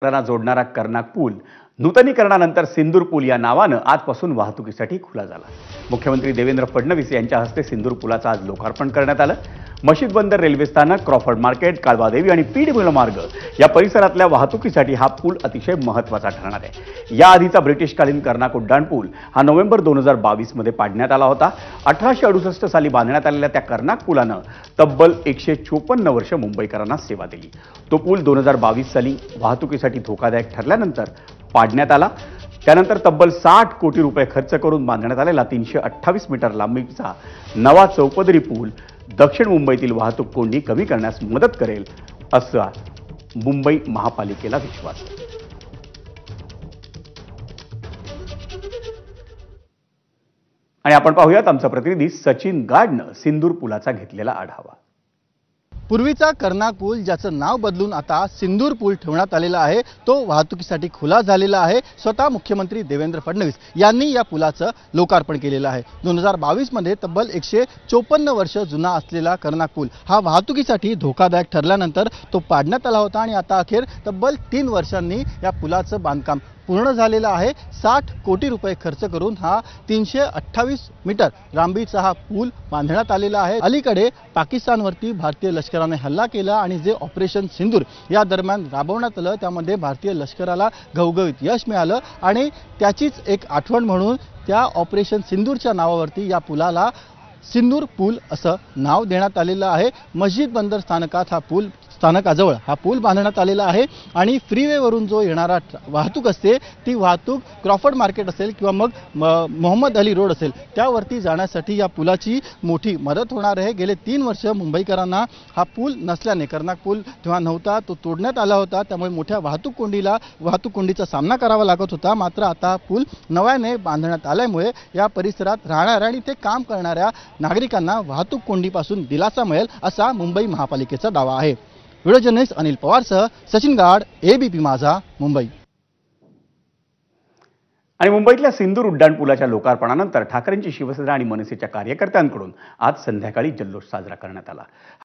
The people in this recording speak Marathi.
ला जोडणारा कर्नाक पूल नूतनीकरणानंतर सिंदूर पूल या नावाने आजपासून वाहतुकीसाठी खुला झाला। मुख्यमंत्री देवेंद्र फडणवीस यांच्या हस्ते सिंदूर पुलाचं आज लोकार्पण करण्यात आलं। मशीद बंदर रेल्वे स्थानक, क्रॉफर्ड मार्केट, कालवादेवी आणि पीडब्ल्यू मार्ग या परिसरातल्या वाहतुकीसाठी हा पूल अतिशय महत्त्वाचा ठरणार आहे। याआधीचा ब्रिटिशकालीन कर्नाक उड्डाण पूल हा नोव्हेंबर 2022 मध्ये पाडण्यात आला होता। 1868 साली बांधण्यात आलेल्या त्या कर्नाक पुलानं तब्बल 154 वर्ष मुंबईकरांना सेवा दिली। तो पूल 2022 साली वाहतुकीसाठी धोकादायक ठरल्यानंतर पाडण्यात आला। त्यानंतर तब्बल 60 कोटी रुपये खर्च करून बांधण्यात आलेला 328 मीटर लांबीचा नवा चौपदरी पूल दक्षिण मुंबईतील वाहतूक कोंडी कमी करण्यास मदत करेल असा मुंबई महापालिकेला विश्वास आहे। आणि आपण पाहूयात आमचा प्रतिनिधी सचिन गाडनं सिंदूर पुलाचा घेतलेला आढावा। पूर्वीचा कर्नाक पूल ज्याचं नाव बदलून आता सिंदूर पूल ठेवण्यात आलेला आहे तो वाहतुकीसाठी खुला झालेला आहे। स्वतः मुख्यमंत्री देवेंद्र फडणवीस यांनी या पुलाचं लोकार्पण केलेलं आहे। 2022 मध्ये तब्बल 154 वर्ष जुना असलेला कर्नाक पूल हा वाहतुकीसाठी धोकादायक ठरल्यानंतर तो पाडण्यात आला होता आणि आता अखेर तब्बल 3 वर्षांनी या पुलाचं बांधकाम पूर्ण झालेला आहे। 60 कोटी रुपये खर्च करून हा 328 मीटर लांबीचा हा पूल बांधण्यात आलेला आहे। अलीकडे पाकिस्तानवरती भारतीय लष्कराने हल्ला केला आणि जे ऑपरेशन सिंदूर या दरम्यान राबवण्यात आलं त्यामध्ये भारतीय लष्कराला घवघवीत यश मिळालं आणि त्याचीच एक आठवण म्हणून त्या ऑपरेशन सिंदूरच्या नावावरती या पुलाला सिंदूर पूल असं नाव देण्यात आलेलं आहे। मस्जिद बंदर स्थानकाजवळ हा पूल बांधण्यात आलेला आहे आणि फ्रीवेवरून जो येणारा वाहतूक असते ती वाहतूक क्रॉफर्ड मार्केट असेल किंवा मग मोहम्मद अली रोड असेल त्यावरती जाण्यासाठी या पुलाची मोठी मदत होणार आहे। गेले 3 वर्ष मुंबईकरांना हा पूल नसल्याने कर्नाक पूल तेव्हा नव्हता, तो तोडण्यात आला होता, त्यामुळे मोठ्या वाहतूक कोंडीचा सामना करावा लागत होता। मात्र आता पूल नव्याने बांधण्यात आल्यामुळे या परिसरात राहणाऱ्या आणि ते काम करणाऱ्या नागरिकांना वाहतूक कोंडीपासून दिलासा मिळेल असा मुंबई महापालिकेचा दावा आहे। व्हिडिओ जर्नलिस्ट अनिल पवारसह सचिन गाड, एबीपी माझा, मुंबई। आणि मुंबईतल्या सिंदूर उड्डाण पुलाच्या लोकार्पणानंतर ठाकरेंची शिवसेना आणि मनसेच्या कार्यकर्त्यांकडून आज संध्याकाळी जल्लोष साजरा करण्यात आला।